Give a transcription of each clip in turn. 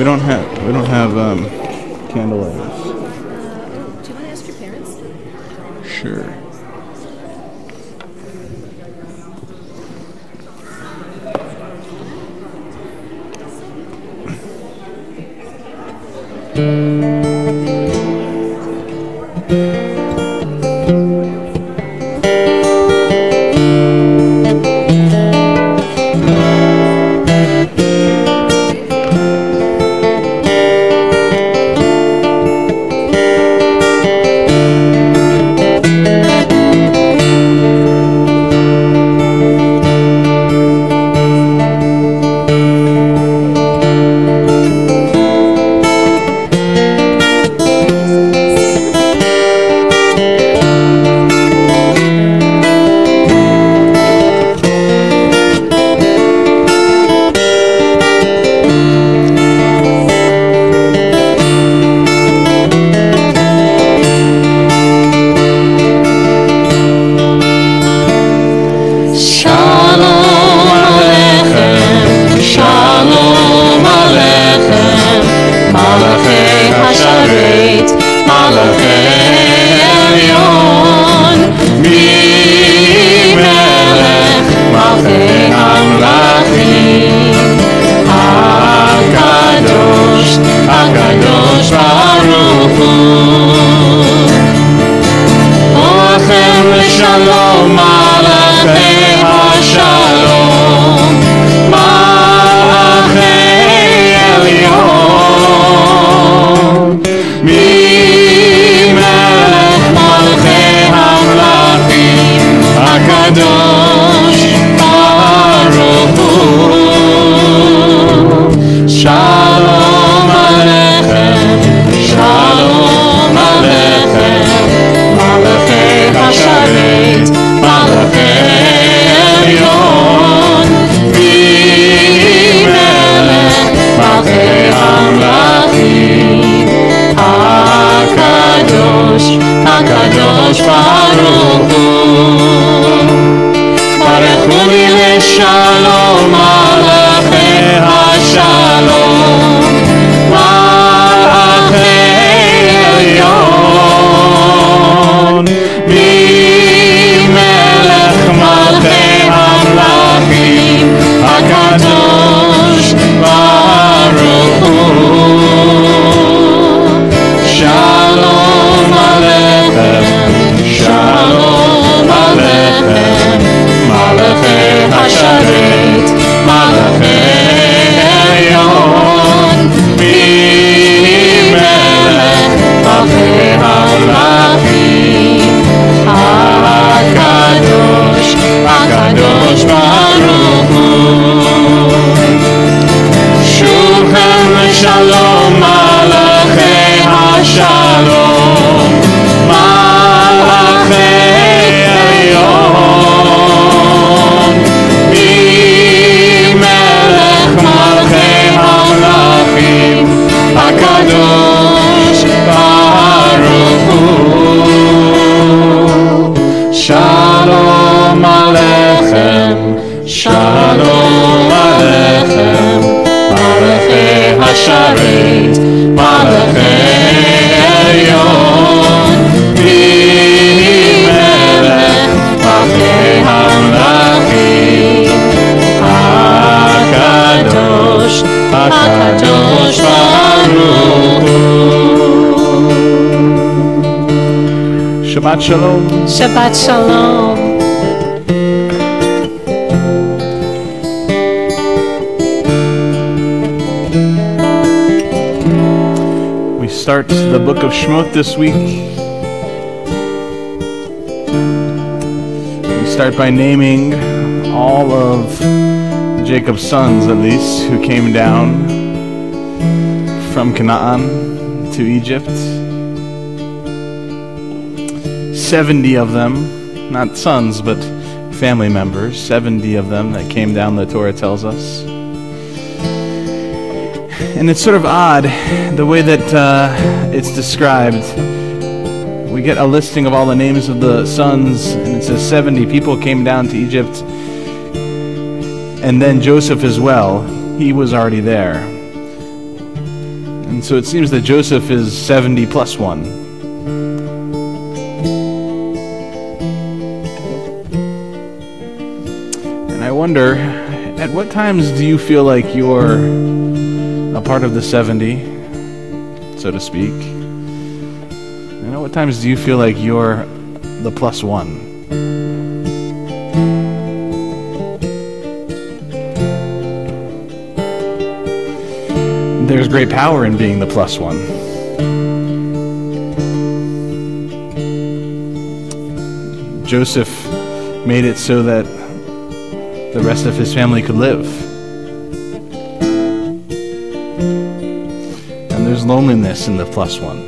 We don't have candlelighters. Do you want to ask your parents? Sure. Shabbat Shalom. Shabbat Shalom. We start the book of Shemot this week. We start by naming all of Jacob's sons, at least, who came down from Canaan to Egypt. 70 of them, not sons, but family members, 70 of them that came down, the Torah tells us. And it's sort of odd, the way that it's described. We get a listing of all the names of the sons, and it says 70 people came down to Egypt, and then Joseph as well. He was already there. And so it seems that Joseph is 70 plus 1. And I wonder, at what times do you feel like you're a part of the 70, so to speak? And at what times do you feel like you're the plus 1? There's great power in being the plus 1. Joseph made it so that the rest of his family could live. And there's loneliness in the plus 1,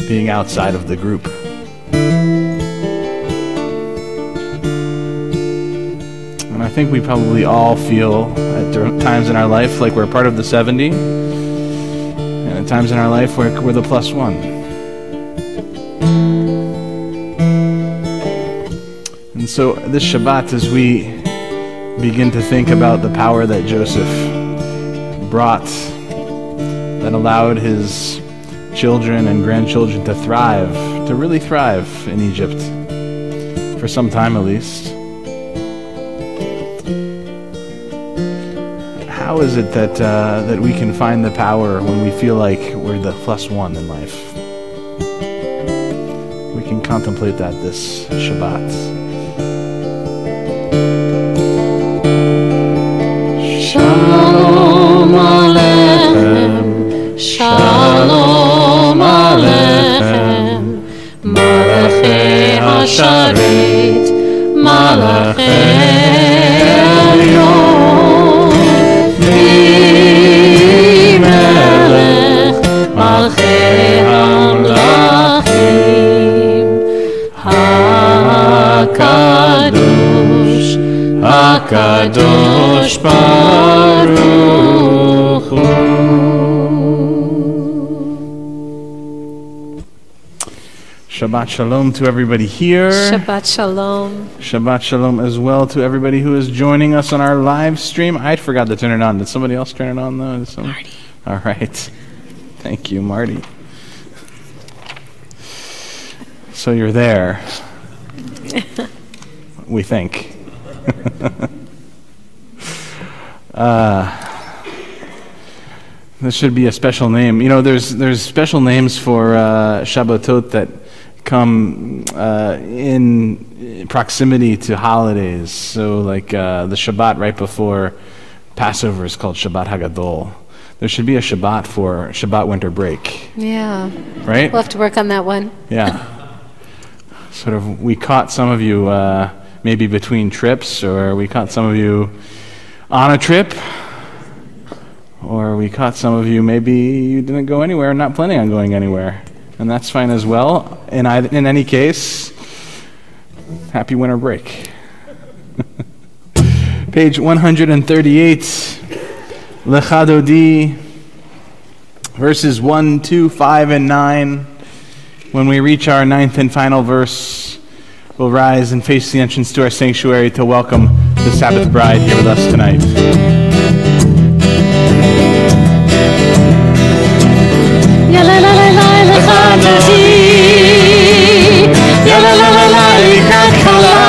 being outside of the group. And I think we probably all feel at times in our life like we're part of the 70, and at times in our life we're the plus 1. And so this Shabbat, as we begin to think about the power that Joseph brought, that allowed his children and grandchildren to thrive, to really thrive in Egypt, for some time at least. How is it that we can find the power when we feel like we're the plus 1 in life? We can contemplate that this Shabbat. Shalom Aleichem, Shalom Aleichem, Malachei Hasharet, Malachei Elyon, Melech, Malchei Hamlachim, HaKadosh, HaKadosh Baruch Hu. Shabbat Shalom to everybody here. Shabbat Shalom. Shabbat Shalom as well to everybody who is joining us on our live stream. I forgot to turn it on. Did somebody else turn it on, though? Marty. All right. Thank you, Marty. So you're there. We think. This should be a special name. You know, there's special names for Shabbatot that come in proximity to holidays. So like the Shabbat right before Passover is called Shabbat Hagadol. There should be a Shabbat for Shabbat winter break. Yeah. Right? We'll have to work on that one. Yeah. Sort of, we caught some of you maybe between trips, or we caught some of you on a trip, or we caught some of you maybe you didn't go anywhere, not planning on going anywhere. And that's fine as well. In any case, happy winter break. Page 138, Lecha Dodi, verses 1, 2, 5, and 9. When we reach our 9th and final verse, we'll rise and face the entrance to our sanctuary to welcome the Sabbath bride here with us tonight. Yalla la la la, likrat kala.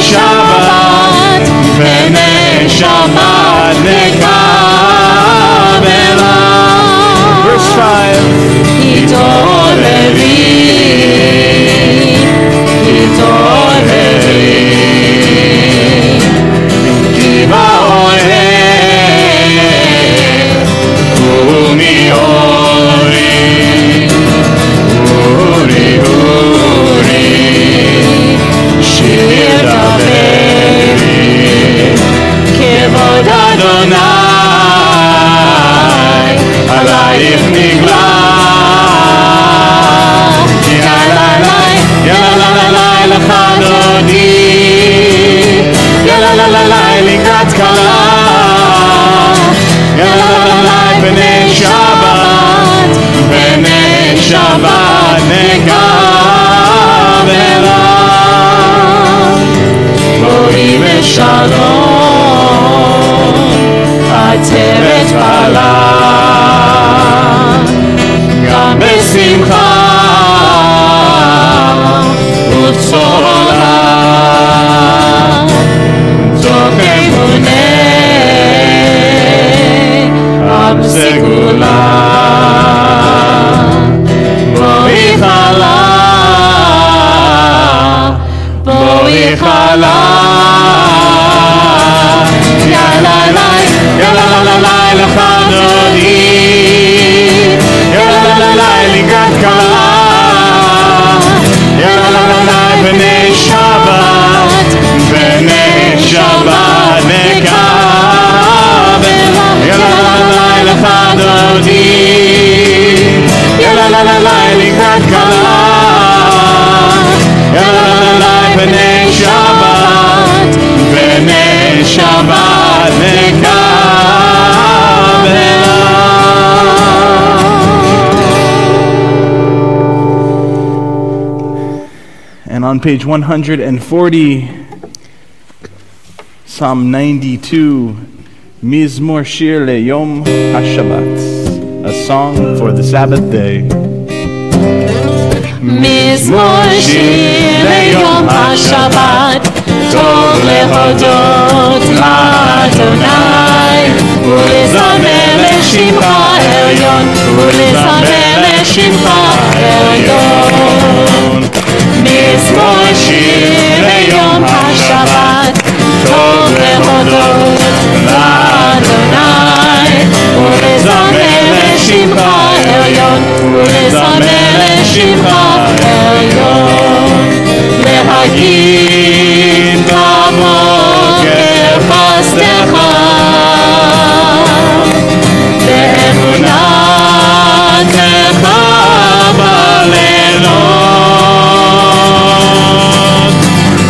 Shabbat, B'nei Shabbat nekabela. Verse 5. התעוררי, התעוררי, כי באוהל קומי אורי, אורי, אורי, שיר דברי, כבוד אדוני עלייך נגלה. יאללה לך דודי, יאללה לקראת כלה, יאללה בני שבת, בני שבת נקבלה. בואי בשלום, עטרת בעלה, גם בשמחה ובשורה, תוך אמונה עם סגולה. בואי חלה, בואי חלה, יאללה לך דודי, יאללה לקראת כלה, יאללה בני שבת, בני שבת נקבלה. יאללה לך דודי, יאללה לקראת כלה, יאללה בני שבת, בני שבת נקבלה. And on page 140, Psalm 92, Mizmor Shir LeYom HaShabbat, a song for the Sabbath day. מזמור שיר ליום השבת, טוב להודות לאדוני, ולזמר לשמך העליון, ולזמר לשמך העליון. מזמור שיר ליום השבת, טוב להודות לאדוני, ולזמר לשמך העליון, ולזמר לשמך העליון. להגיד בבוקר חסדך, באמונתך בלילות,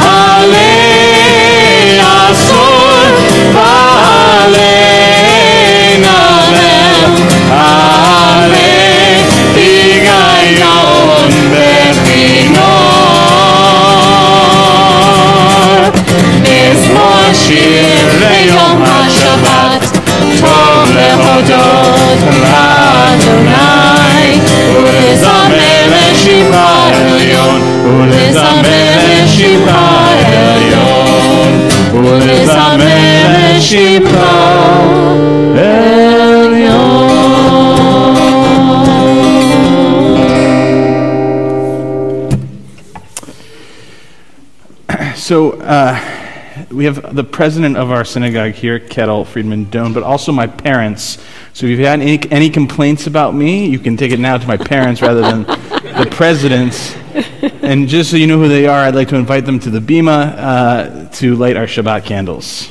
עלי עשור ועלי נמר, עלי היגיון בכינור. מזמור שיר ליום השבת, טוב להודות לאדוני, ולזמר לשמך העליון, ולזמר לשמך העליון, ולזמר לשמך העליון. So we have the president of our synagogue here, Kettle Friedman Doan, but also my parents. So if you've had any complaints about me, you can take it now to my parents rather than the president. And just so you know who they are, I'd like to invite them to the bima to light our Shabbat candles.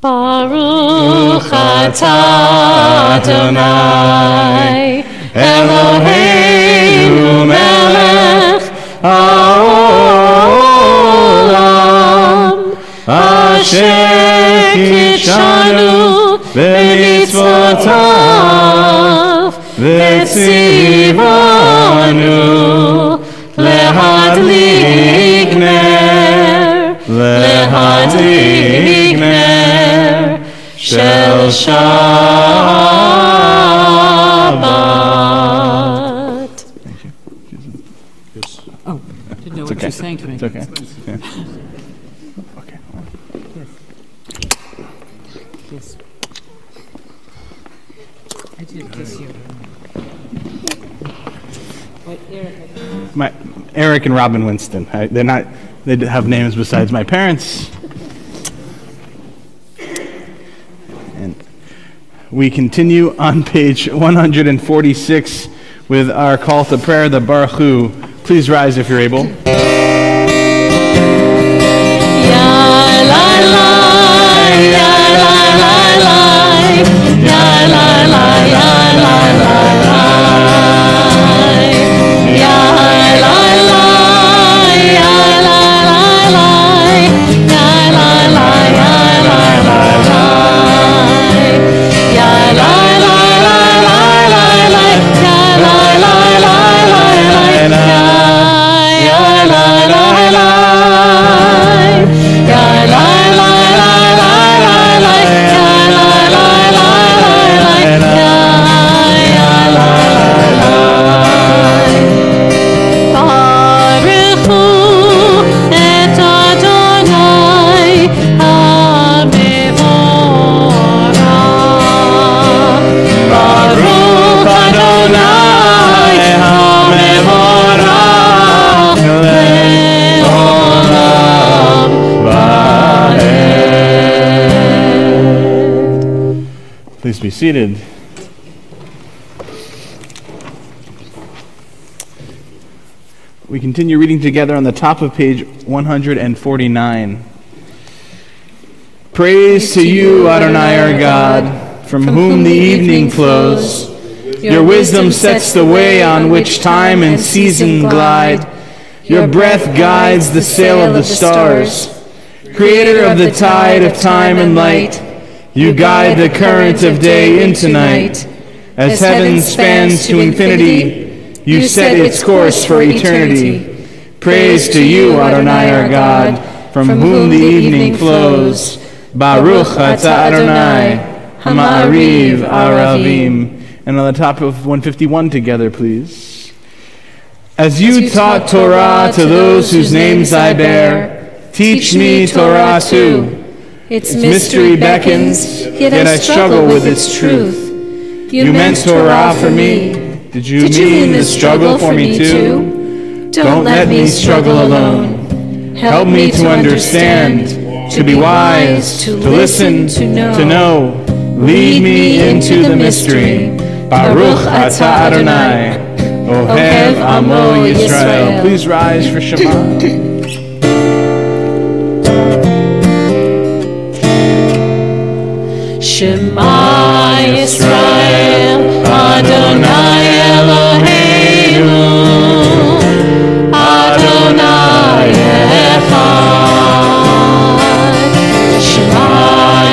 Baruch Baruch atah Adonai Eloheinu melech haolam asher kitshanu b'mitzvotav v'tzivanu lehadlik ner shel Shabbat. Thank you. Oh, didn't know what you were saying to me. It's okay. Yeah. Okay. Yes. I did this year. What, Eric? Eric and Robin Winston. They have names besides my parents. And we continue on page 146 with our call to prayer, the Baruch Hu. Please rise if you're able. Please be seated. We continue reading together on the top of page 149. Praise to you, Adonai our God, from whom the evening flows. Your wisdom sets the way on which time and season glide. Your breath guides the sail of the stars. Creator of the tide of time and light, you guide the current of day into night. As heaven spans to infinity, you set its course for eternity. Praise to you, Adonai our God, from whom the evening flows. Baruch atah Adonai, Ha'ma'ariv Aravim. And on the top of 151 together, please. As you taught Torah to those whose names I bear, teach me Torah too. Its mystery beckons, yet I struggle with its truth. You meant Torah for me. Did you mean the struggle for me too? Don't let me struggle alone. Help me to understand, to be wise, to listen, to know. Lead me into the mystery. Baruch atah Adonai, Ohev Amo Yisrael. Please rise for Shema. Shema Yisrael, Adonai Eloheinu, Adonai Echad. Shema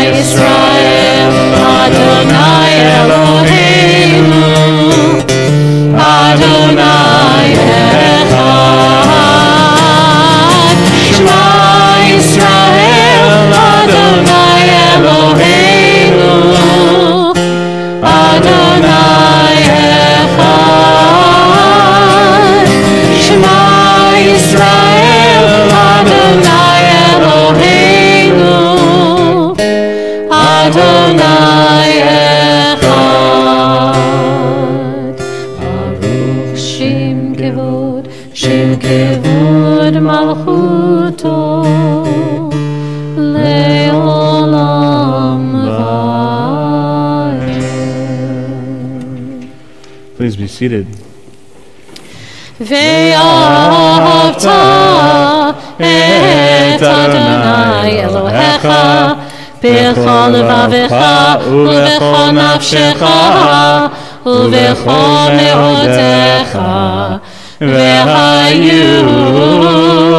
Yisrael, Adonai Eloheinu, Adonai Echad. Shema Yisrael, Adonai Eloheinu, Adonai Echad. Shema Yisrael, Adonai Eloheinu, Adonai Echad. Baruch Shem Kevod Malchuto, Le'olam Va'ed. Please be seated. Ve'ahavta et Adonai Elohecha בכל לבבך ובכל נפשך ובכל מאודך, והיו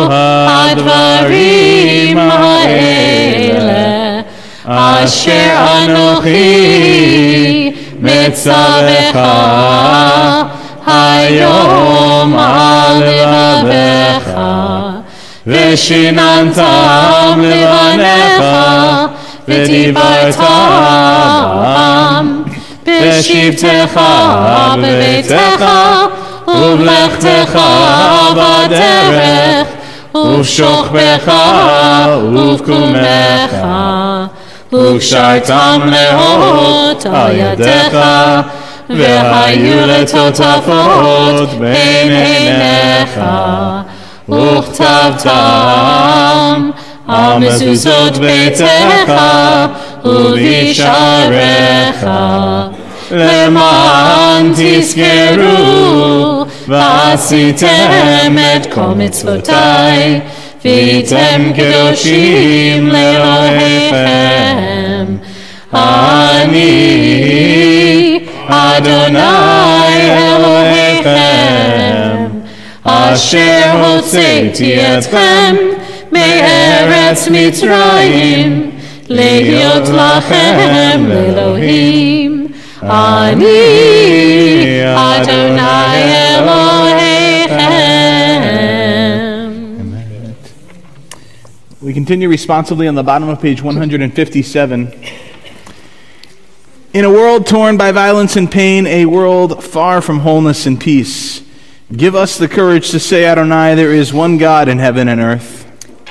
הדברים האלה אשר אנוכי מצווך היום על לבבך, ושיננתם לבניך ודיברת בם בשבתך בביתך ובלכתך בדרך ובשוכבך ובקומך, וקשרתם לאות על ידיך, והיו לטוטפות בין עיניך, וכתבתם על מזוזות ביתך ובשעריך, למען תזכרו ועשיתם את כל מצוותי, והייתם קדושים לאלוהיכם. אני אדוני אלוהיכם, אשר הוצאתי אתכם מארץ מצרים, להיות לכם לאלוהים. אני אדוני אלוהיכם. We continue responsively on the bottom of page 157. In a world torn by violence and pain, a world far from wholeness and peace, give us the courage to say, Adonai, there is one God in heaven and earth.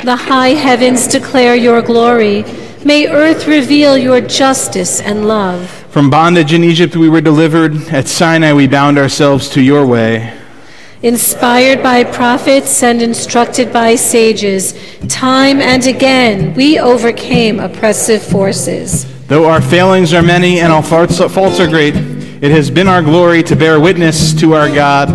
The high heavens declare your glory. May earth reveal your justice and love. From bondage in Egypt we were delivered. At Sinai we bound ourselves to your way. Inspired by prophets and instructed by sages, time and again we overcame oppressive forces. Though our failings are many and our faults are great, it has been our glory to bear witness to our God,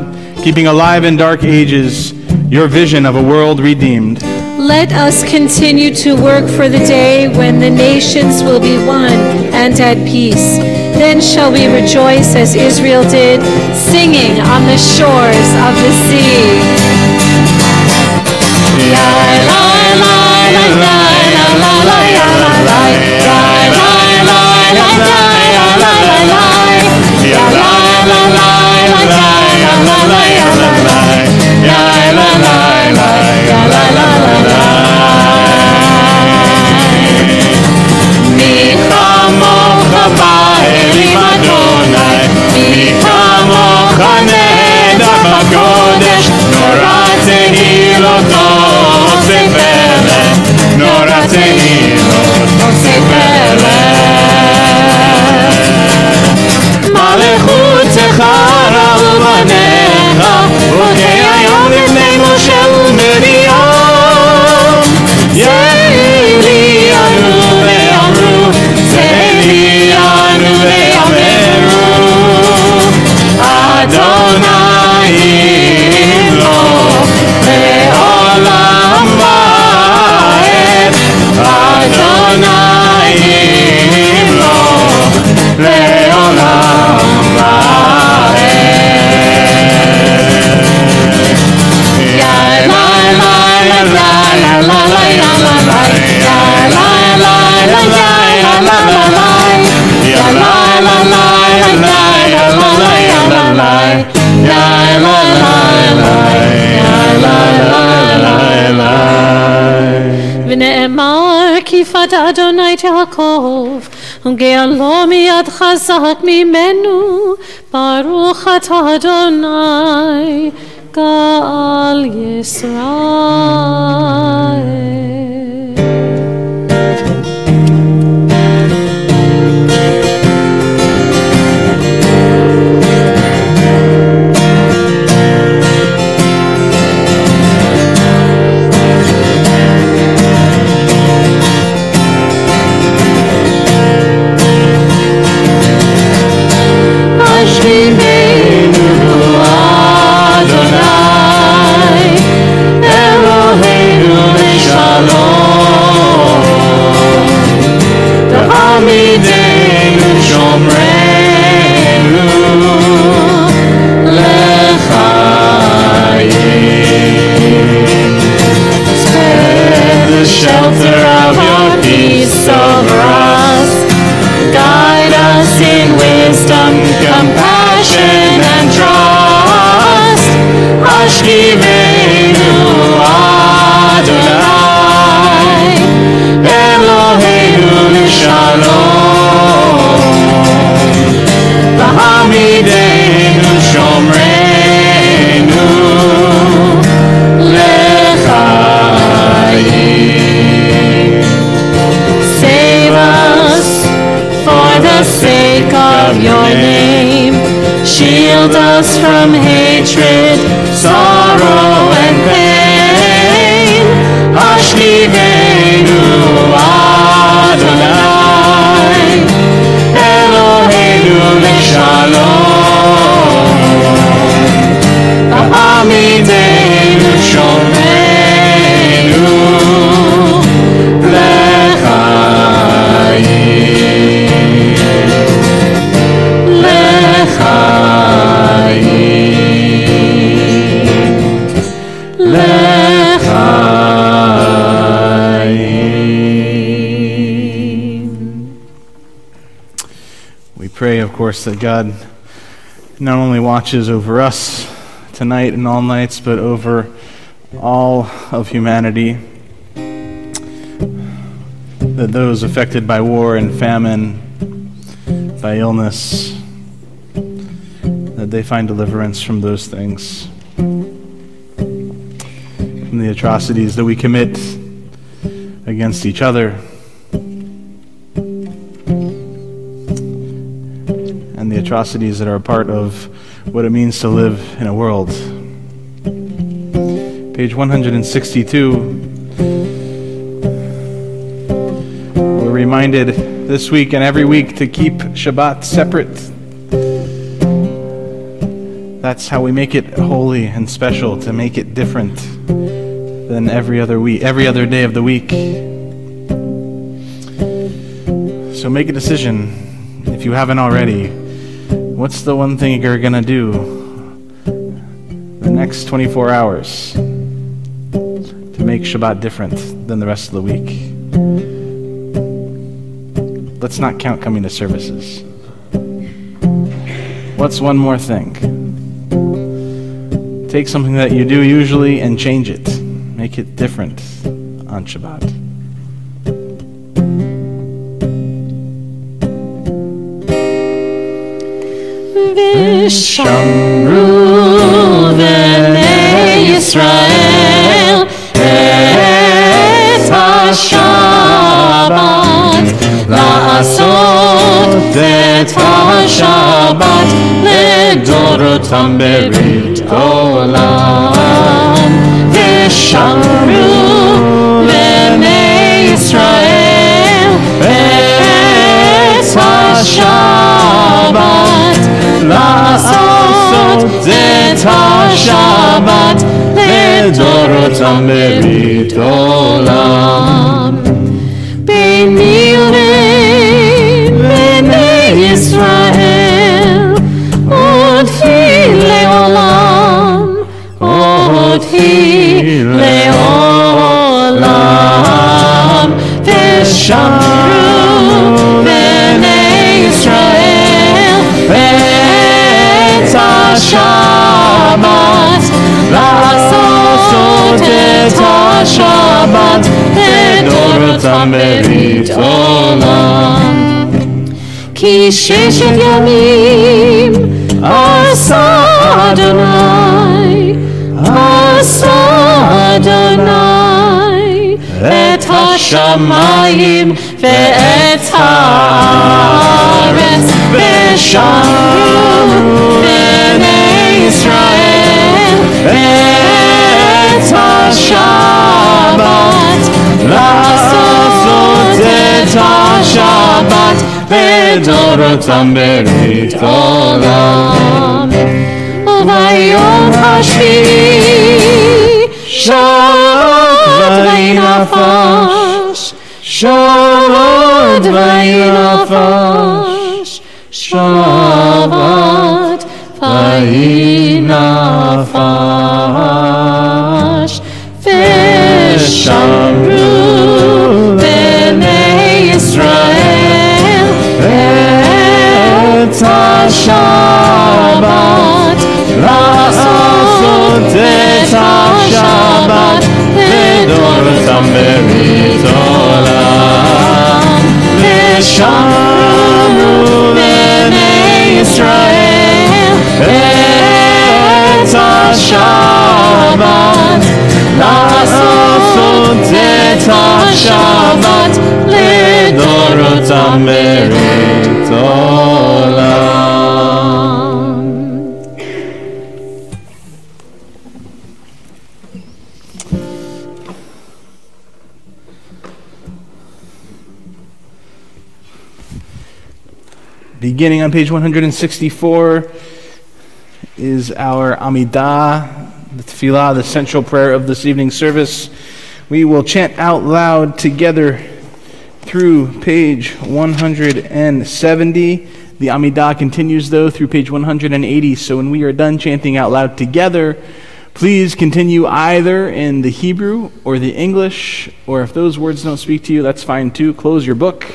keeping alive in dark ages your vision of a world redeemed. Let us continue to work for the day when the nations will be one and at peace. Then shall we rejoice as Israel did, singing on the shores of the sea. מי כמוך באלים אדוני, מי כמוך נדח בקודש, נורא תהילות עושה פלא, נורא תהילות עושה פלא. מלכותך ראו בניך, בוגי היום לפני משה ומרים, יליאנו ואמרו, זליאנו ואמרו, אדוני ימלוך לעולם ועד, אדוני ימלוך לעולם ועד. ונאמר כי פדה אדוני את יעקב וגאלו מיד חזק ממנו, ברוך אתה אדוני גאל ישראל. Eloheinu לשלום Shield us from hatred, sorrow, and pain. Hashkivenu Adonai, Eloheinu Leshalom, Ha'amideinu Shomeinu L'chaim, L'chaim, L'chaim. We pray, of course, that God not only watches over us tonight and all nights, but over all of humanity, that those affected by war and famine, by illness, that they find deliverance from those things, from the atrocities that we commit against each other, and the atrocities that are a part of what it means to live in a world. Page 162. We're reminded this week and every week to keep Shabbat separate. That's how we make it holy and special, to make it different than every other week, every other day of the week. So make a decision, if you haven't already. What's the one thing you're going to do the next 24 hours to make Shabbat different than the rest of the week? Let's not count coming to services. What's one more thing? Take something that you do usually and change it. Make it different on Shabbat. Vishamru b'nei Yisrael et ha-Shabbat, la'asot et ha-Shabbat לדורותם ברית עולם. ושמרו בני ישראל את השבת, לעשות את השבת לדורותם ברית עולם. ביני ובין בני ישראל עוד היא לעולם, עוד היא לעולם. ושמרו בני ישראל את השבת, לעשות את השבת לדורותם ברית עולם. כי ששת ימים עשה אדוני, עשה אדוני את השמיים ואת הארץ. ושמרו בני ישראל את השבת, לעשות את השבת לדורותם ברית עולם. וביום השביעי שבת וינפש, שבת וינפש, שבת וינפש. ושמרו בני ישראל את השבת, לעשות את השבת לדורותם ברית עולם. ושמרו בני ישראל את השבת, לעשות את השבת לדורותם ברית עולם. beginning on page 164 is our Amidah, the Tefillah, the central prayer of this evening's service. We will chant out loud together through page 170. The Amidah continues, though, through page 180. So when we are done chanting out loud together, please continue either in the Hebrew or the English, or if those words don't speak to you, that's fine too. Close your book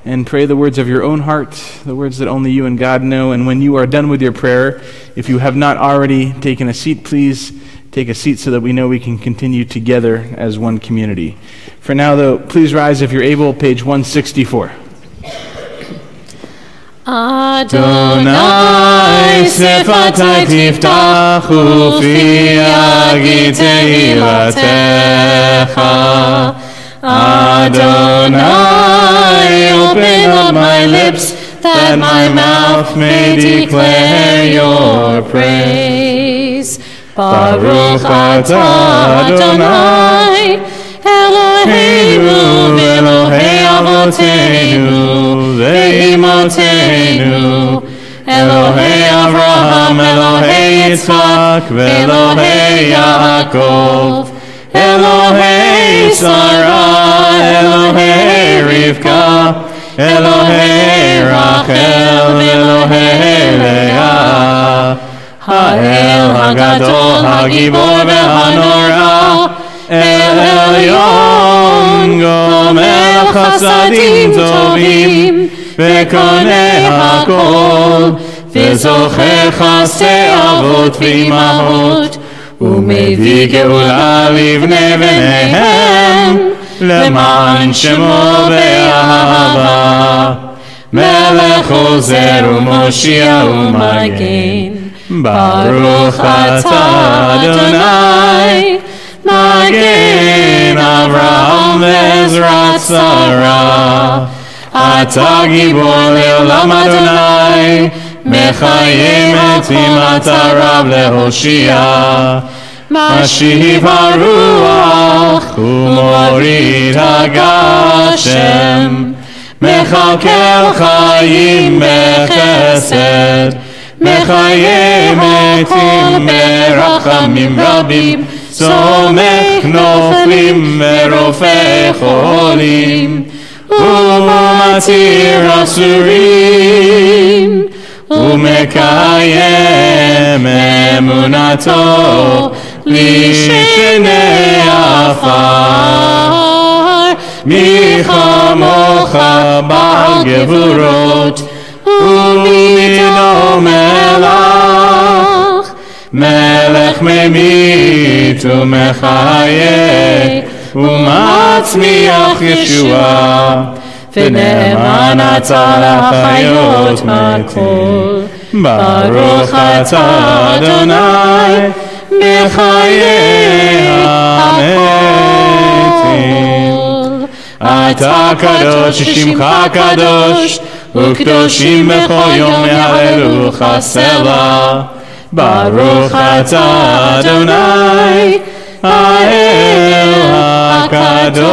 and pray the words of your own heart, the words that only you and God know. And when you are done with your prayer, if you have not already taken a seat, please take a seat so that we know we can continue together as one community. For now, though, please rise if you're able, page 164. Adonai sefatai tiftachu fi yagi tehilatecha. Adonai, open up my lips that my mouth may declare your praise. Baruch atah Adonai, Eloheinu v'Elohei avoteinu ve'imotenu, Elohei Avraham, Elohei Yitzchak, ve'Elohei Yaakov, Elohei Sarah, Elohei Rivka, Elohei Rachel, ve'Elohei Leah, Ha'el Hagadol, Hagibor ve'Hanora, El Elyon, Gomel Chasadim Tovim, Ve'konei Hakol, Ve'zocher Chasei Avot V'imahot, U'mevii Geula Livnei Bneihem, Le'man Shemo Be'ahava, Melech Ozer U'Moshia U'Magen, Baruch atah Adonai, Magen Avraham ve'Ezrat Sarah. Ata gibor le'olam Adonai, mechayim et imat harav lehoshia. Mashiv haruach u'morid hagashem, mechakel chayim bechesed, mechayim etim berachamim rabim, סומך נופלים ורופא חולים, ומתיר אסורים, ומקיים אמונתו לשני עפר. מי כמוך בעל גבורות, ומינו מלך, מלך ממית ומחיה, ומצמיח ישועה, ונאמן אתה לחיות מהכל. ברוך אתה אדוני מחיי המתים. אתה קדוש שמך קדוש, וקדושים בכל יום יהללוך סלה. ברוך אתה אדוני האל הקדוש.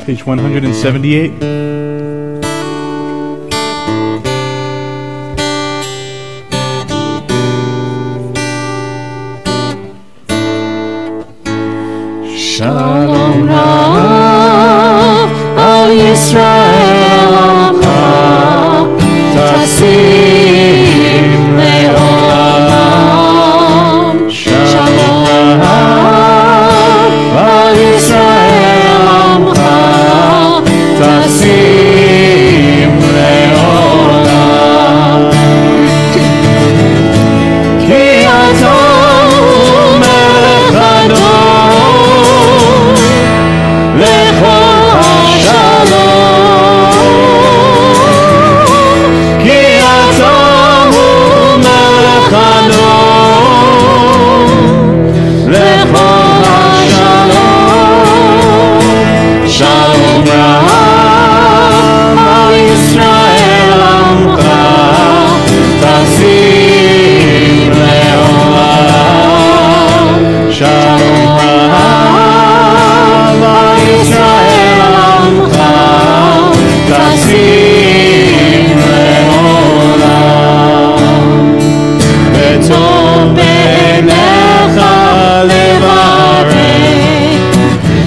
Page 178. Shalom Rav al Yisrael Amcha Tasim Le'olam. Shalom Rav al Yisrael Amcha Tasim Le'olam. Ki Atom Melech Adon Lechol HaShalom. Ki Atom Melech Adon Lechol HaShalom. Shalom Rav al Yisrael Amcha Tasim Le'olam. Shalom Rav al Yisrael Amcha Tasim Le'olam. V'tov b'einecha levarech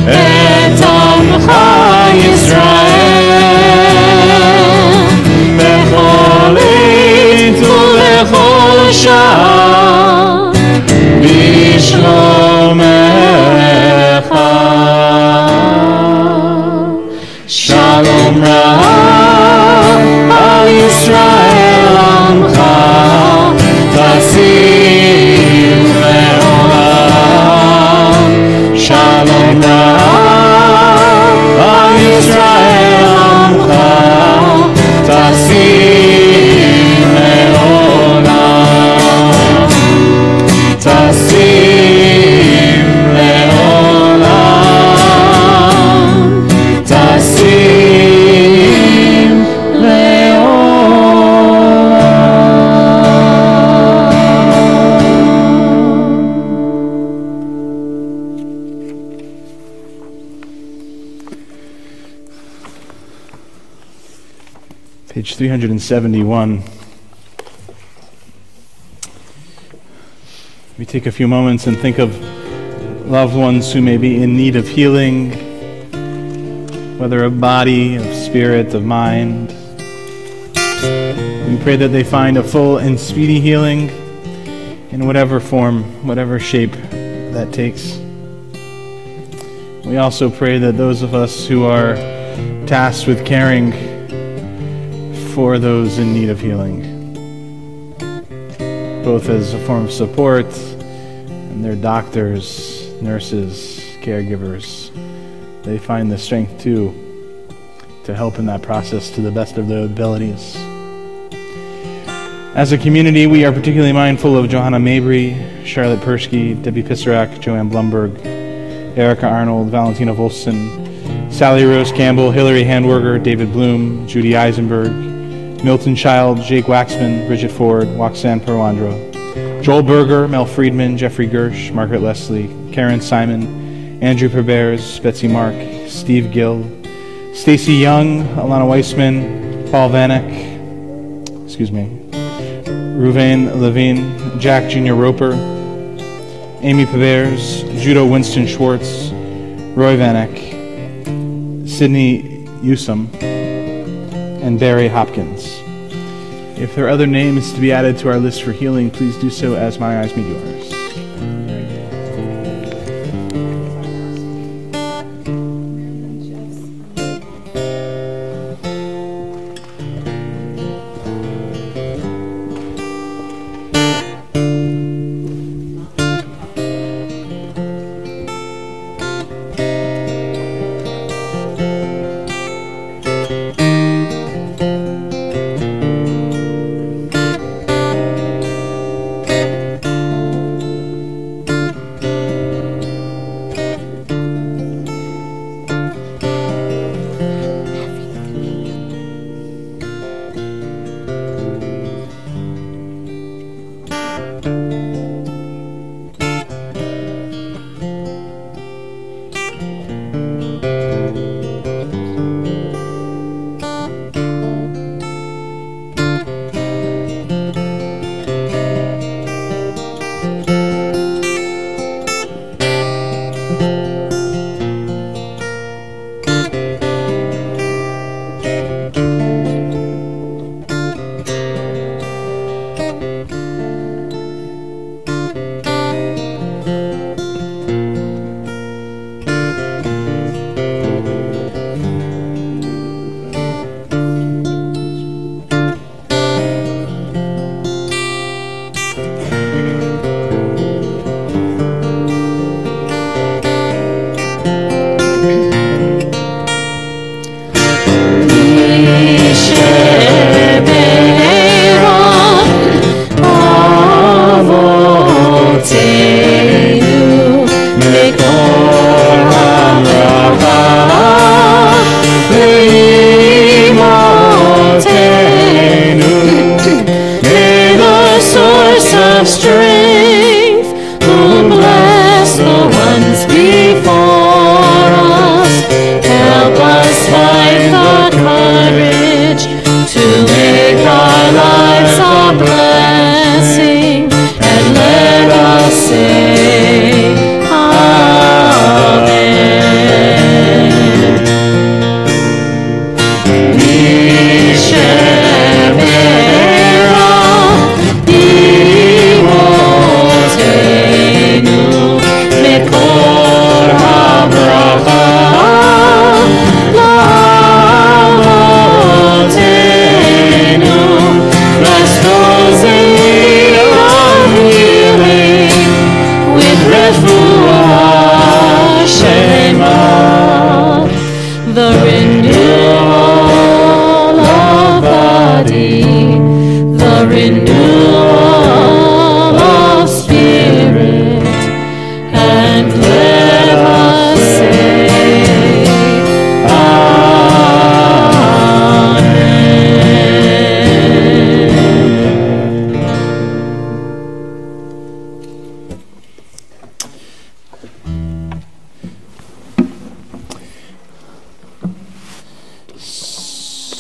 et Amcha Yisrael bechol עת ובכל שעה בשלומך. שלום רב על ישראל עמך תשים לעולם. שלום רב על ישראל עמך תשים לעולם. תשים לעולם. תשים Page 371. We take a few moments and think of loved ones who may be in need of healing, whether of body, of spirit, of mind. We pray that they find a full and speedy healing in whatever form, whatever shape that takes. We also pray that those of us who are tasked with caring for those in need of healing, both as a form of support and their doctors, nurses, caregivers, they find the strength too to help in that process to the best of their abilities. As a community, we are particularly mindful of Johanna Mabry, Charlotte Persky, Debbie Pissarak, Joanne Blumberg, Erica Arnold, Valentina Wolfson, Sally Rose Campbell, Hillary Handwerger, David Bloom, Judy Eisenberg, Milton Child, Jake Waxman, Bridget Ford, Waxan Perwandro, Joel Berger, Mel Friedman, Jeffrey Gersh, Margaret Leslie, Karen Simon, Andrew Perbears, Betsy Mark, Steve Gill, Stacy Young, Alana Weissman, Paul Vanek, Ruvain Levine, Jack Jr. Roper, Amy Perbears, Judo Winston Schwartz, Roy Vanek, Sydney Usum, and Barry Hopkins. If there are other names to be added to our list for healing, please do so as my eyes meet yours.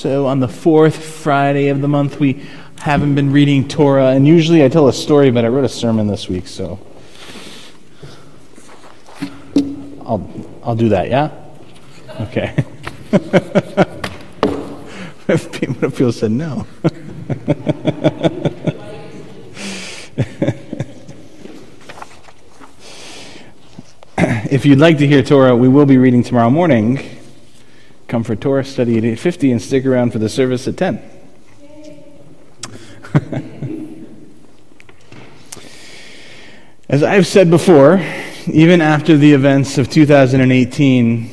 So on the fourth Friday of the month, we haven't been reading Torah, and usually I tell a story, but I wrote a sermon this week, so I'll do that, yeah? Okay. What if people said no? If you'd like to hear Torah, we will be reading tomorrow morning. Come for Torah study at 8:50 and stick around for the service at 10. As I've said before, even after the events of 2018,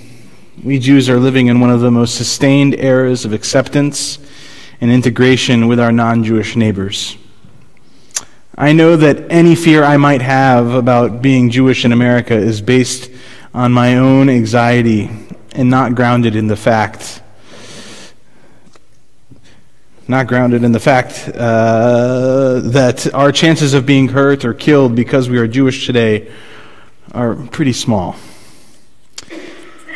we Jews are living in one of the most sustained eras of acceptance and integration with our non-Jewish neighbors. I know that any fear I might have about being Jewish in America is based on my own anxiety and not grounded in the fact that our chances of being hurt or killed because we are Jewish today are pretty small.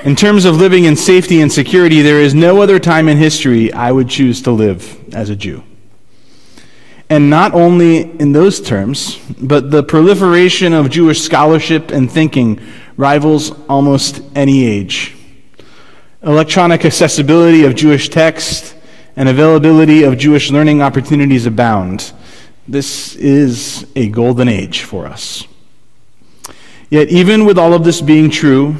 In terms of living in safety and security, there is no other time in history I would choose to live as a Jew. And not only in those terms, but the proliferation of Jewish scholarship and thinking rivals almost any age. Electronic accessibility of Jewish text and availability of Jewish learning opportunities abound. This is a golden age for us. Yet even with all of this being true,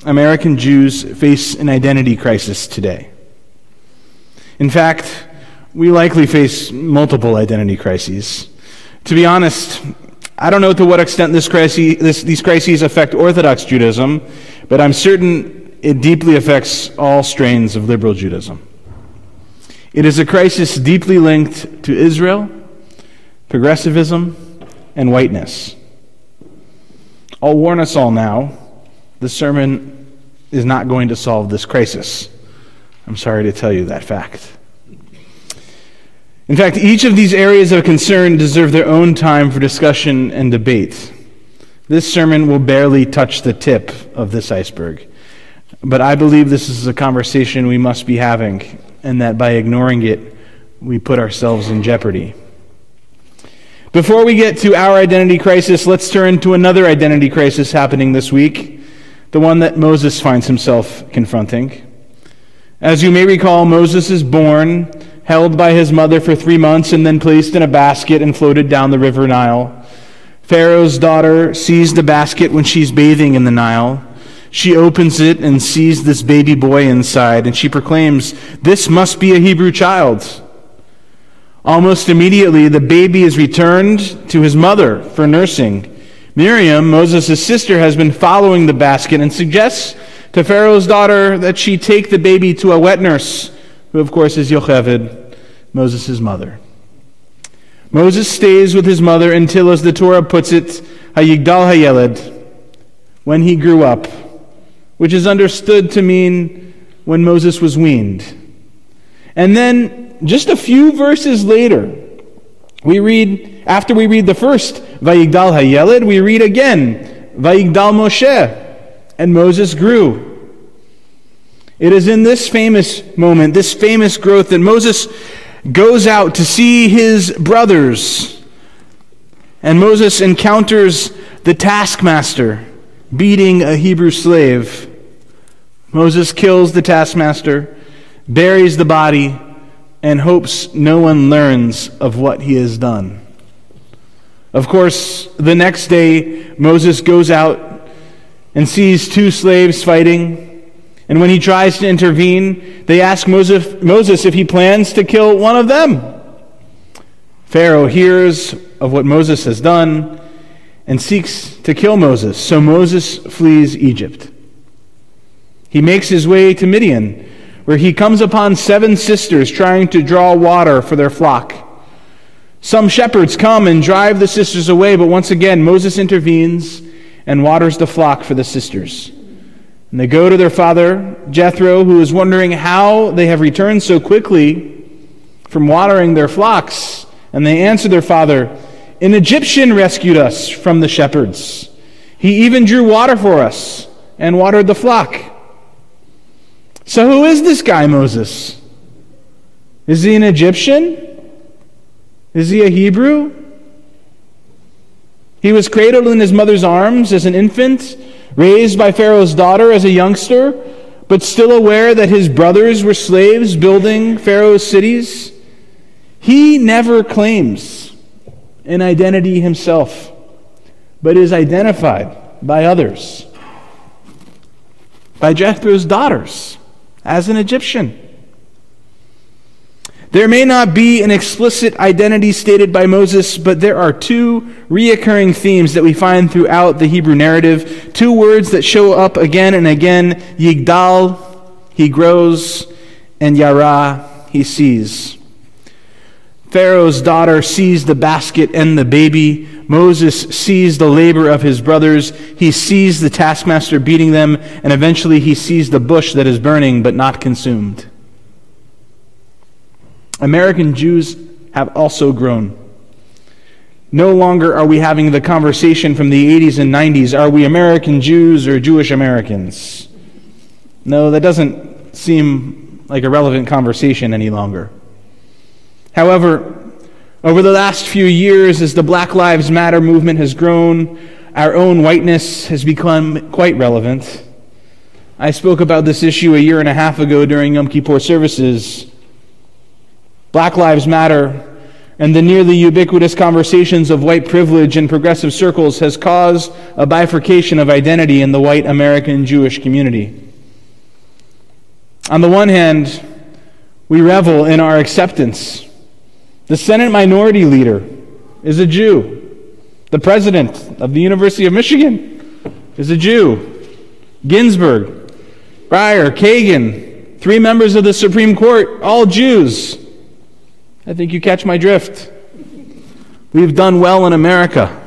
American Jews face an identity crisis today. In fact, we likely face multiple identity crises. To be honest, I don't know to what extent these crises affect Orthodox Judaism, but I'm certain it deeply affects all strains of liberal Judaism. It is a crisis deeply linked to Israel, progressivism, and whiteness. I'll warn us all now, the sermon is not going to solve this crisis. I'm sorry to tell you that fact. In fact, each of these areas of concern deserve their own time for discussion and debate. This sermon will barely touch the tip of this iceberg, but I believe this is a conversation we must be having, and that by ignoring it, we put ourselves in jeopardy. Before we get to our identity crisis, let's turn to another identity crisis happening this week, the one that Moses finds himself confronting. As you may recall, Moses is born, held by his mother for 3 months, and then placed in a basket and floated down the river Nile. Pharaoh's daughter sees the basket when she's bathing in the Nile. She opens it and sees this baby boy inside, and she proclaims, "This must be a Hebrew child." Almost immediately, the baby is returned to his mother for nursing. Miriam, Moses' sister, has been following the basket and suggests to Pharaoh's daughter that she take the baby to a wet nurse, who of course is Yocheved, Moses' mother. Moses stays with his mother until, as the Torah puts it, Hayigdal Hayeled, when he grew up, which is understood to mean when Moses was weaned. And then, just a few verses later, after we read the first Vayigdal Hayeled, we read again, Vayigdal Moshe, and Moses grew. It is in this famous moment, this famous growth, that Moses goes out to see his brothers. And Moses encounters the taskmaster beating a Hebrew slave. Moses kills the taskmaster, buries the body, and hopes no one learns of what he has done. Of course, the next day, Moses goes out and sees 2 slaves fighting. And when he tries to intervene, they ask Moses if he plans to kill one of them. Pharaoh hears of what Moses has done and seeks to kill Moses. So Moses flees Egypt. He makes his way to Midian, where he comes upon 7 sisters trying to draw water for their flock. Some shepherds come and drive the sisters away, but once again Moses intervenes and waters the flock for the sisters. And they go to their father, Jethro, who is wondering how they have returned so quickly from watering their flocks. And they answer their father, "An Egyptian rescued us from the shepherds. He even drew water for us and watered the flock." So who is this guy, Moses? Is he an Egyptian? Is he a Hebrew? He was cradled in his mother's arms as an infant, raised by Pharaoh's daughter as a youngster, but still aware that his brothers were slaves building Pharaoh's cities. He never claims an identity himself, but is identified by others, by Jethro's daughters, as an Egyptian. There may not be an explicit identity stated by Moses, but there are two reoccurring themes that we find throughout the Hebrew narrative, two words that show up again and again: Yigdal, he grows, and Yara, he sees. Pharaoh's daughter sees the basket and the baby. Moses sees the labor of his brothers. He sees the taskmaster beating them, and eventually he sees the bush that is burning but not consumed. American Jews have also grown. No longer are we having the conversation from the 80s and 90s, are we American Jews or Jewish Americans? No, that doesn't seem like a relevant conversation any longer. However, over the last few years, as the Black Lives Matter movement has grown, our own whiteness has become quite relevant. I spoke about this issue a year and a half ago during Yom Kippur services. Black Lives Matter and the nearly ubiquitous conversations of white privilege in progressive circles has caused a bifurcation of identity in the white American Jewish community. On the one hand, we revel in our acceptance. The Senate Minority Leader is a Jew. The President of the University of Michigan is a Jew. Ginsburg, Breyer, Kagan, 3 members of the Supreme Court, all Jews. I think you catch my drift. We've done well in America.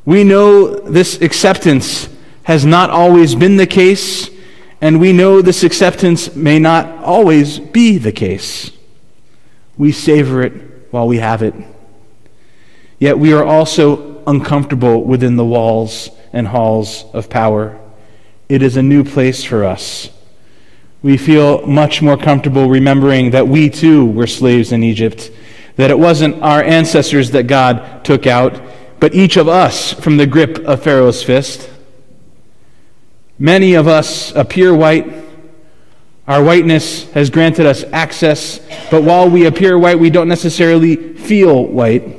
We know this acceptance has not always been the case, and we know this acceptance may not always be the case. We savor it while we have it. Yet we are also uncomfortable within the walls and halls of power. It is a new place for us. We feel much more comfortable remembering that we too were slaves in Egypt, that it wasn't our ancestors that God took out, but each of us from the grip of Pharaoh's fist. Many of us appear white. Our whiteness has granted us access, but while we appear white, we don't necessarily feel white.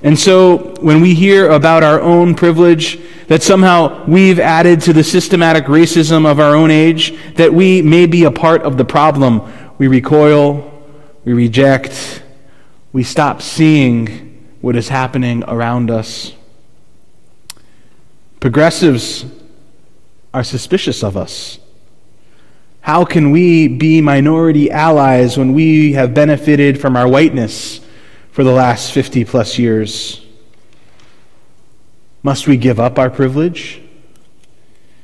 And so when we hear about our own privilege, that somehow we've added to the systematic racism of our own age, that we may be a part of the problem, we recoil, we reject, we stop seeing what is happening around us. Progressives are suspicious of us. How can we be minority allies when we have benefited from our whiteness for the last 50 plus years? Must we give up our privilege?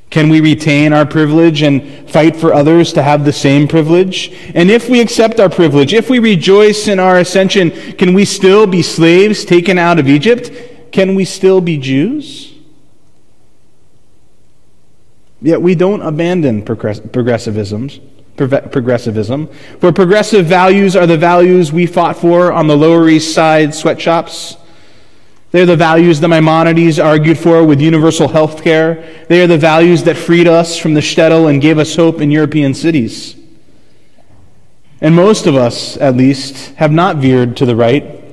Can we retain our privilege and fight for others to have the same privilege? And if we accept our privilege, if we rejoice in our ascension, can we still be slaves taken out of Egypt? Can we still be Jews? Yet we don't abandon progressivism, for progressive values are the values we fought for on the Lower East Side sweatshops. They're the values that Maimonides argued for with universal health care. They are the values that freed us from the shtetl and gave us hope in European cities. And most of us, at least, have not veered to the right.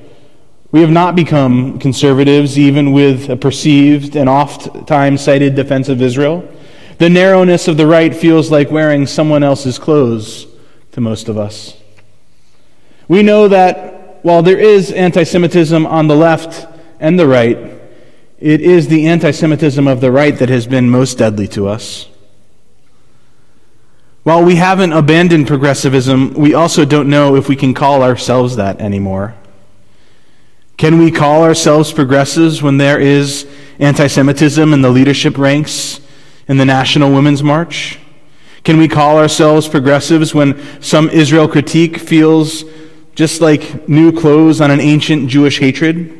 We have not become conservatives, even with a perceived and oft-times cited defense of Israel. The narrowness of the right feels like wearing someone else's clothes to most of us. We know that while there is anti-Semitism on the left and the right, it is the anti-Semitism of the right that has been most deadly to us. While we haven't abandoned progressivism, we also don't know if we can call ourselves that anymore. Can we call ourselves progressives when there is anti-Semitism in the leadership ranks in the National Women's March? Can we call ourselves progressives when some Israel critique feels just like new clothes on an ancient Jewish hatred?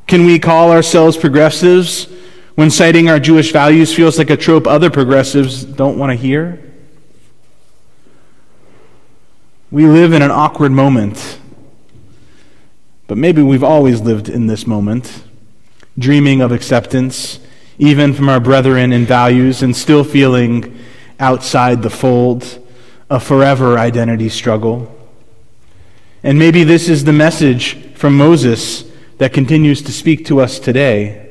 Can we call ourselves progressives when citing our Jewish values feels like a trope other progressives don't want to hear? We live in an awkward moment, but maybe we've always lived in this moment, dreaming of acceptance, even from our brethren in values, and still feeling outside the fold, a forever identity struggle. And maybe this is the message from Moses that continues to speak to us today.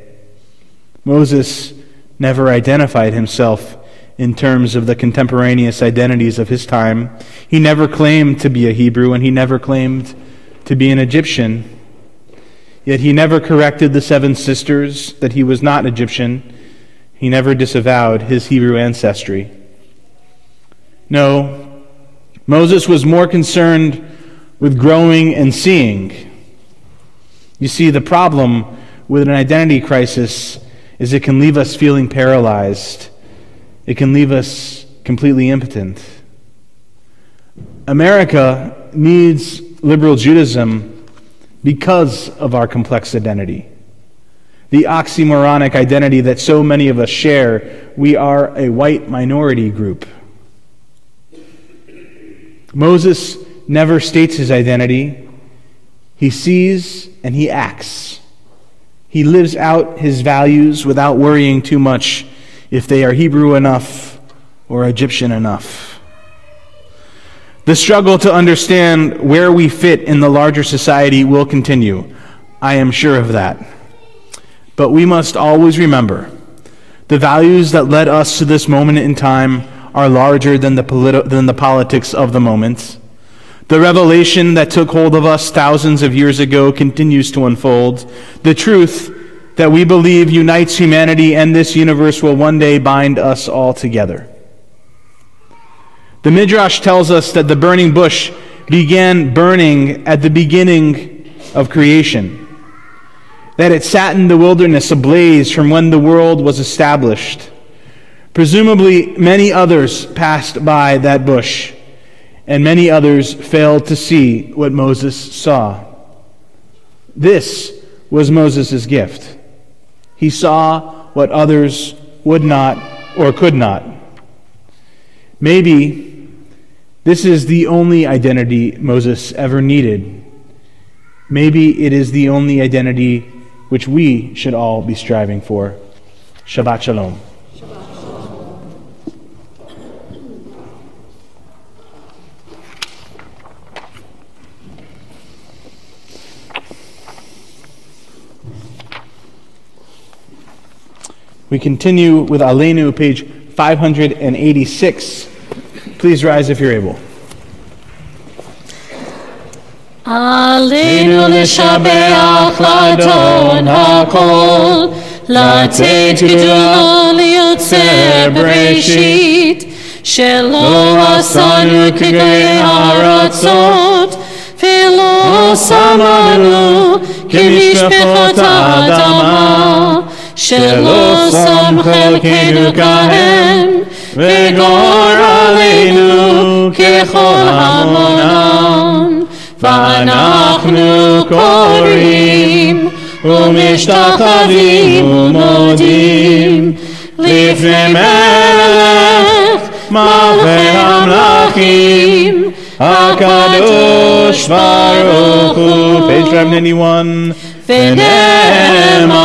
Moses never identified himself in terms of the contemporaneous identities of his time. He never claimed to be a Hebrew, and he never claimed to be an Egyptian. Yet he never corrected the 7 sisters that he was not Egyptian. He never disavowed his Hebrew ancestry. No, Moses was more concerned with growing and seeing. You see, the problem with an identity crisis is it can leave us feeling paralyzed. It can leave us completely impotent. America needs liberal Judaism because of our complex identity. The oxymoronic identity that so many of us share. We are a white minority group. Moses never states his identity. He sees and he acts. He lives out his values without worrying too much if they are Hebrew enough or Egyptian enough. The struggle to understand where we fit in the larger society will continue. I am sure of that. But we must always remember the values that led us to this moment in time are larger than the politics of the moment. The revelation that took hold of us thousands of years ago continues to unfold. The truth that we believe unites humanity and this universe will one day bind us all together. The Midrash tells us that the burning bush began burning at the beginning of creation, that it sat in the wilderness ablaze from when the world was established. Presumably, many others passed by that bush, and many others failed to see what Moses saw. This was Moses' gift. He saw what others would not or could not. Maybe this is the only identity Moses ever needed. Maybe it is the only identity which we should all be striving for. Shabbat Shalom. We continue with Aleinu, page 586. Please rise if you're able. Aleinu לשבח לאדון הכל, לתת גדולה ליוצר בראשית, שלא עשנו כגוי הארצות, ולא שמנו כמשפחות האדמה, שלא שם חלקנו כהם, וגורלנו ככל המונם. ואנחנו קוראים ומשתחווים ומודים לפני מלך מלכי המלכים הקדוש ברוך הוא. Page 591. ונאמר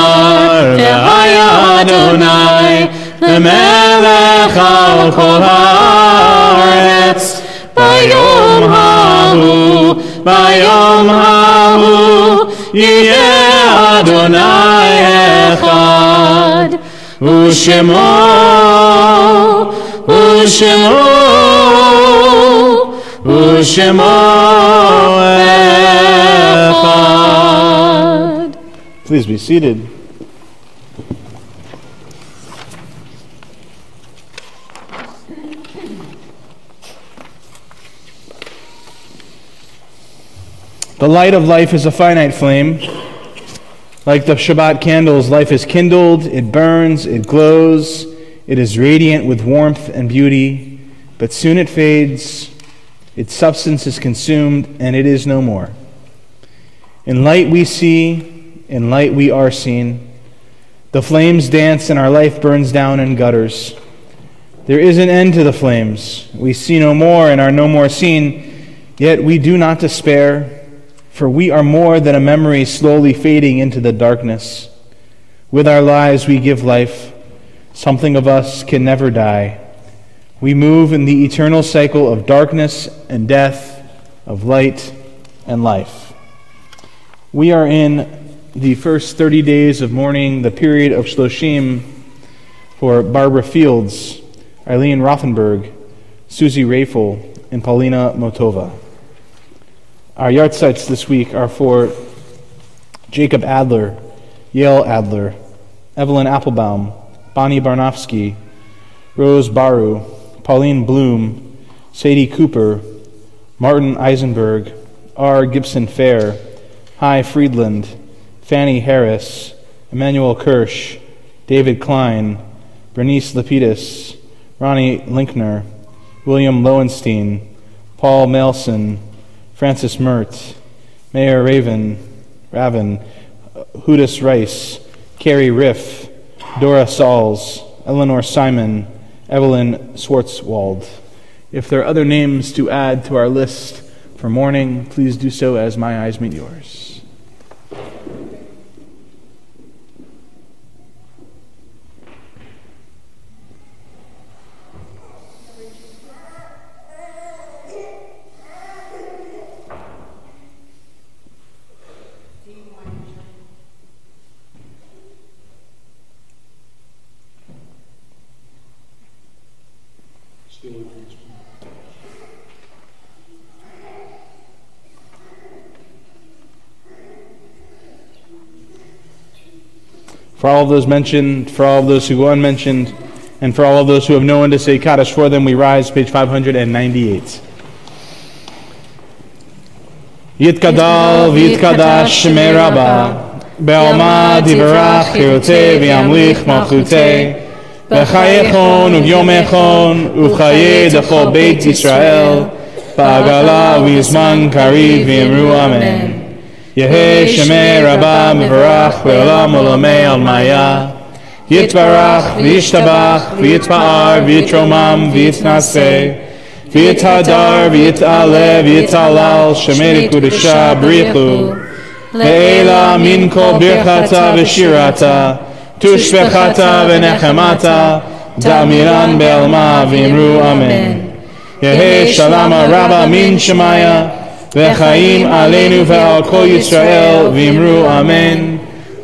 והיה אדוני למלך על כל הארץ ביום ההוא יהיה אדוני אחד ושמו אחד. Please be seated. The light of life is a finite flame. Like the Shabbat candles, life is kindled, it burns, it glows, it is radiant with warmth and beauty, but soon it fades, its substance is consumed, and it is no more. In light we see, in light we are seen. The flames dance and our life burns down in gutters. There is an end to the flames. We see no more and are no more seen. Yet we do not despair, for we are more than a memory slowly fading into the darkness. With our lives we give life. Something of us can never die. We move in the eternal cycle of darkness and death, of light and life. We are in the first 30 days of mourning, the period of Shloshim, for Barbara Fields, Eileen Rothenberg, Susie Rafel, and Paulina Motova. Our yahrzeits this week are for Jacob Adler, Yael Adler, Evelyn Applebaum, Bonnie Barnofsky, Rose Baru, Pauline Bloom, Sadie Cooper, Martin Eisenberg, R. Gibson Fair, Hi Friedland, Fanny Harris, Emmanuel Kirsch, David Klein, Bernice Lapidus, Ronnie Linkner, William Lowenstein, Paul Melson, Francis Mert, Mayor Raven, Hudis Rice, Carrie Riff, Dora Sauls, Eleanor Simon, Evelyn Schwartzwald. If there are other names to add to our list for mourning, please do so as my eyes meet yours. For all of those mentioned, for all of those who go unmentioned, and for all of those who have no one to say Kaddish for them, we rise, page 598. Yitkadal v'yitkadash shemei Rabba, be'alma divrach chirotei v'yamlich malchutei, b'chayechon u'vyomechon u'chaye d'chol beit Yisrael, ba'agala v'yizman kariv v'yimru amen. Yehei Shemei Rabba Mevarach Ve'olam Olamei Almaya Yitbarach V'yishtabach V'yitpa'ar V'yitromam V'yitnaseh V'yithadar V'yit'aleh V'yit'alal Shemei Kudesha B'richu Le'ela Min Kol Birchata V'shirata Tushbechata V'nechemata Damiran Be'alma V'imru Amen. Yehei Shalama Rabba Min Shemaya V'chaim aleinu ve'al kol Yisrael v'imru amen.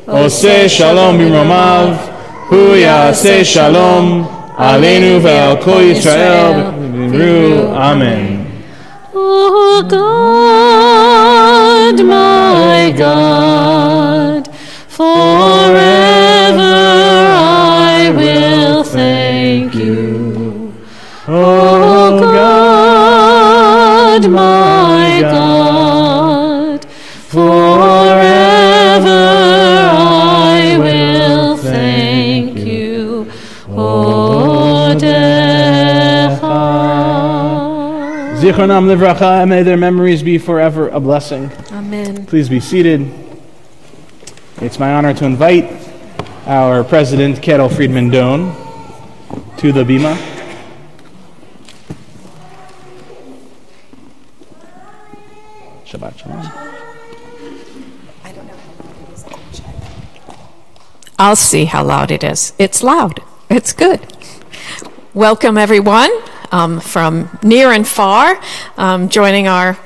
Oseh shalom b'mromav, hu ya'aseh shalom aleinu ve'al kol Yisrael v'imru amen. O God, my God, forever I will thank you. O God, my God, forever I will thank you. Zichronam livracha, and may their memories be forever a blessing. Amen. Please be seated. It's my honor to invite our President, Carol Friedman Doan, to the bima. Shabbat shalom. I'll see how loud it is. It's loud. It's good. Welcome, everyone, from near and far, joining our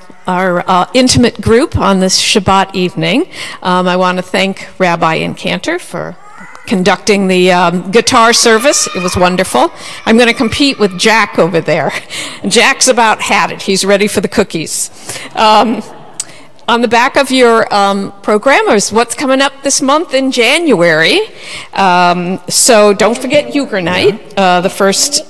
intimate group on this Shabbat evening. I want to thank Rabbi Incantor for conducting the guitar service. It was wonderful. I'm going to compete with Jack over there. Jack's about had it. He's ready for the cookies. On the back of your program is what's coming up this month in January. So don't forget Euchre Night, the first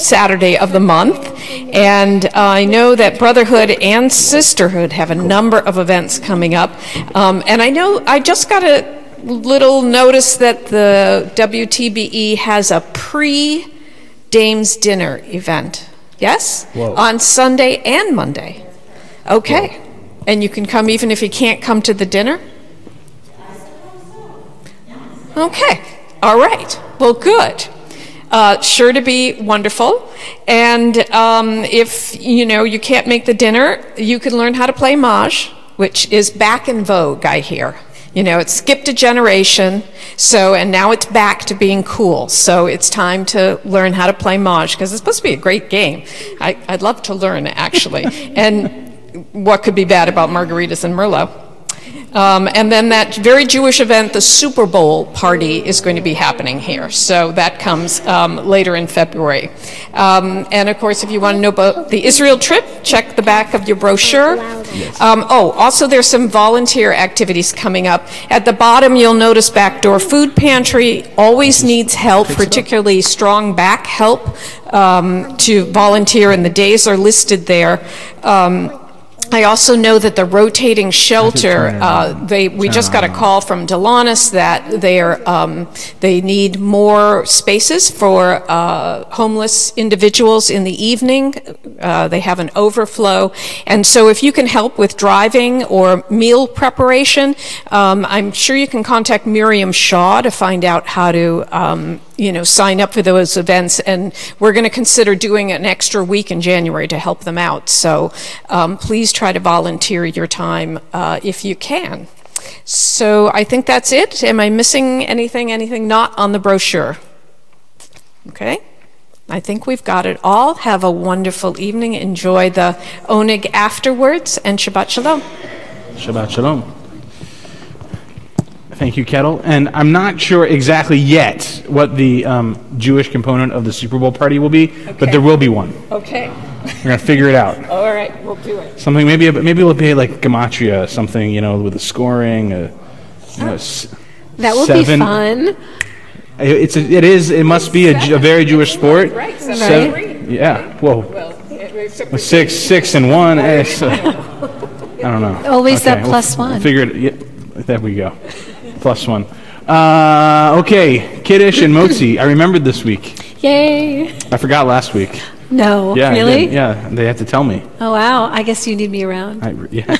Saturday of the month. And I know that Brotherhood and Sisterhood have a number of events coming up. And I know I just got a little notice that the WTBE has a pre-Dames Dinner event. Yes? Whoa. On Sunday and Monday. Okay. Whoa. And you can come even if you can't come to the dinner? Okay. All right. Well, good. Sure to be wonderful. And if you can't make the dinner, you can learn how to play Maj, which is back in vogue, I hear. It skipped a generation, and now it's back to being cool. So it's time to learn how to play Maj, because it's supposed to be a great game. I'd love to learn, actually. And what could be bad about margaritas and Merlot? And then that very Jewish event, the Super Bowl party, is going to be happening here. So that comes later in February. And of course, if you want to know about the Israel trip, check the back of your brochure. Also there's some volunteer activities coming up. At the bottom, you'll notice Backdoor Food Pantry always needs help, particularly strong back help to volunteer, and the days are listed there. I also know that the rotating shelter, we just got a call from Delanis that they need more spaces for homeless individuals in the evening. They have an overflow. And so if you can help with driving or meal preparation, I'm sure you can contact Miriam Shaw to find out how to sign up for those events, and we're going to consider doing an extra week in January to help them out. So please try to volunteer your time if you can. So I think that's it. Am I missing anything not on the brochure? Okay. I think we've got it all. Have a wonderful evening. Enjoy the oneg afterwards, and Shabbat Shalom. Shabbat Shalom. Thank you, Kettle. And I'm not sure exactly yet what the Jewish component of the Super Bowl party will be, but there will be one. Okay. We're going to figure it out. All right, we'll do it. Something, maybe it'll be like gematria, something, with the scoring. That will 7. be fun. It must be a very Jewish sport. Right, 7. Yeah, whoa. Well, 6 and 1. I don't know. Always that plus one. Figure it. Yeah, there we go. Plus 1. Okay, Kiddush and Motzi. I remembered this week. Yay. I forgot last week. No, Yeah, really? Yeah, they had to tell me. Oh, wow. I guess you need me around. Yeah.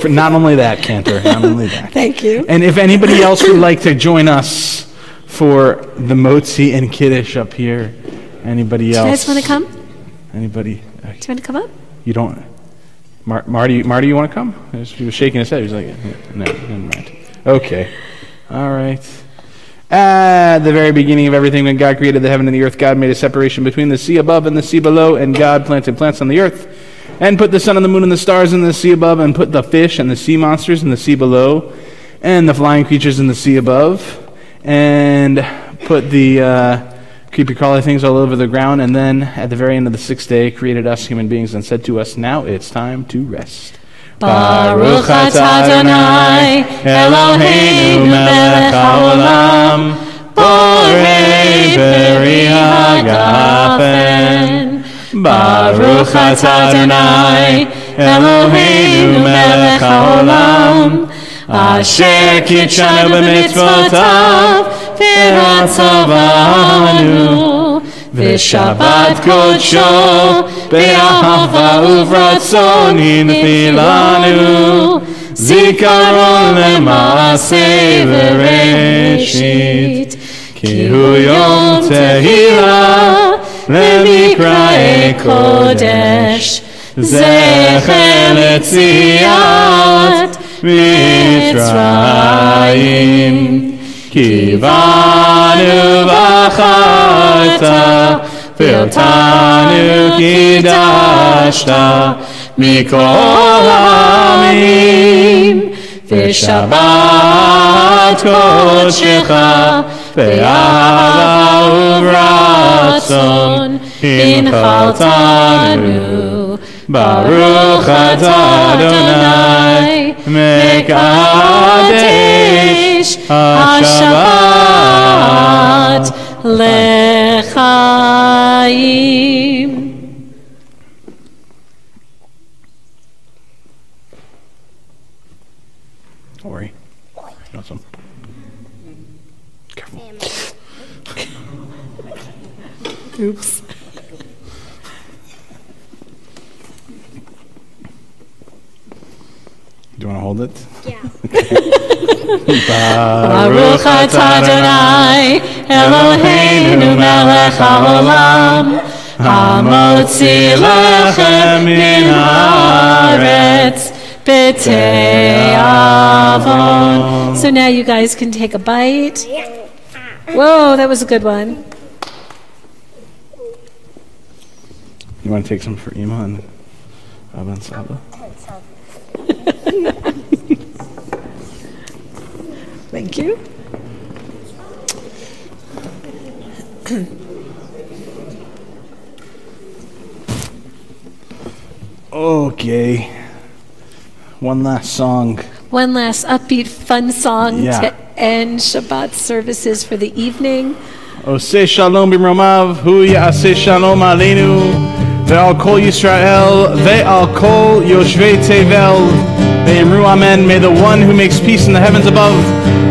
For not only that, Cantor, not only that. Thank you. And if anybody else would like to join us for the Motzi and Kiddush up here, anybody else? Do you guys want to come? Anybody? Do you want to come up? You don't? Marty, you want to come? He was shaking his head. He was like, no, never mind. Okay. All right. At the very beginning of everything, when God created the heaven and the earth, God made a separation between the sea above and the sea below, and God planted plants on the earth, and put the sun and the moon and the stars in the sea above, and put the fish and the sea monsters in the sea below, and the flying creatures in the sea above, and put the creepy crawly things all over the ground, and then at the very end of the 6th day created us human beings and said to us, now it's time to rest. Baruch atah Adonai Eloheinu melech haolam borei beri hagafen. Baruch atah Adonai Eloheinu melech haolam asher kitshanu b'mitzvotav v'ratzavanu v'shabbat kodsho be'ahava uvratzon hinfilanu zikaron lema'aseh v'reshit ki hu yom tehila lemikra'ei kodesh zecher letziat Mitzrayim ki banu v'acharta v'otanu kidashta mikol ha'amim v'shabbat kodshecha v'ahava uvratzon hinchaltanu Baruch atah Adonai mekadesh hashabbat lechaim. Don't worry. Awesome. Careful. Oops. Do you want to hold it? Yeah. Baruch atah Adonai Eloheinu melech haolam המוציא לחם מן הארץ בתיאבון. So now you guys can take a bite. Whoa, that was a good one. You want to take some for Ima and Baba and Saba? Thank you. Okay. One last song. One last upbeat, fun song Yeah. to end Shabbat services for the evening. Oseh shalom b'mromav, hu ya'aseh shalom aleinu, ve'al kol Yisrael, ve'al kol yoshvei tevel, ve'emru amen. May the one who makes peace in the heavens above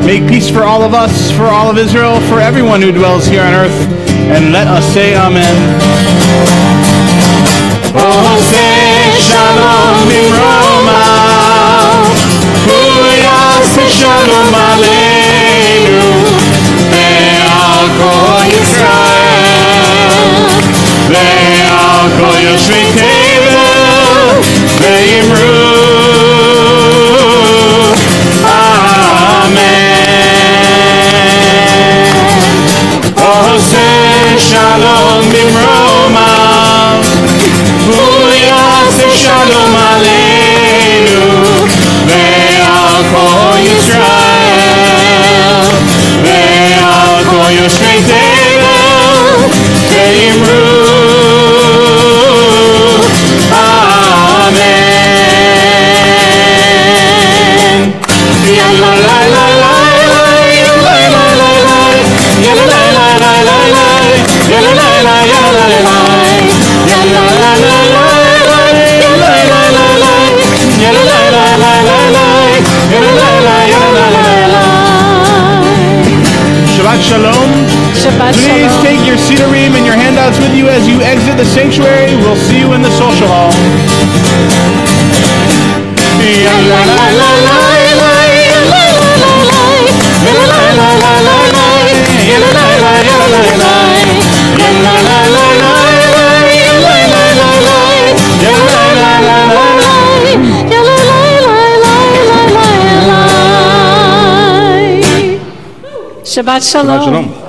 make peace for all of us, for all of Israel, for everyone who dwells here on earth, and let us say amen. Oseh shalom b'mromav, hu ya'aseh shalom aleinu, ve'al kol Yisrael, ve'al kol yoshvei tevel, ve'emru amen. Oseh shalom b'mromav, hu ya'aseh shalom aleinu, ve'al kol Yisrael, ve'al kol yoshvei tevel, ve'emru amen. Yalla la la la la, yalla la la la, yalla la la la la, yalla la la yalla la la, yalla la la la, yalla la la la, yalla la la la la, yalla la la yalla la la. Shabbat shalom. Shabbat Please shalom. take your Sidurim and your handouts with you as you exit the sanctuary. We'll see you in the social hall. Yalla la la la la, yalla la la la, yalla la la la la, yalla la la yalla la la, yalla la la la, yalla la la la, yalla la la la, Yalla la la la la la la. Shabbat shalom. Shabbat shalom.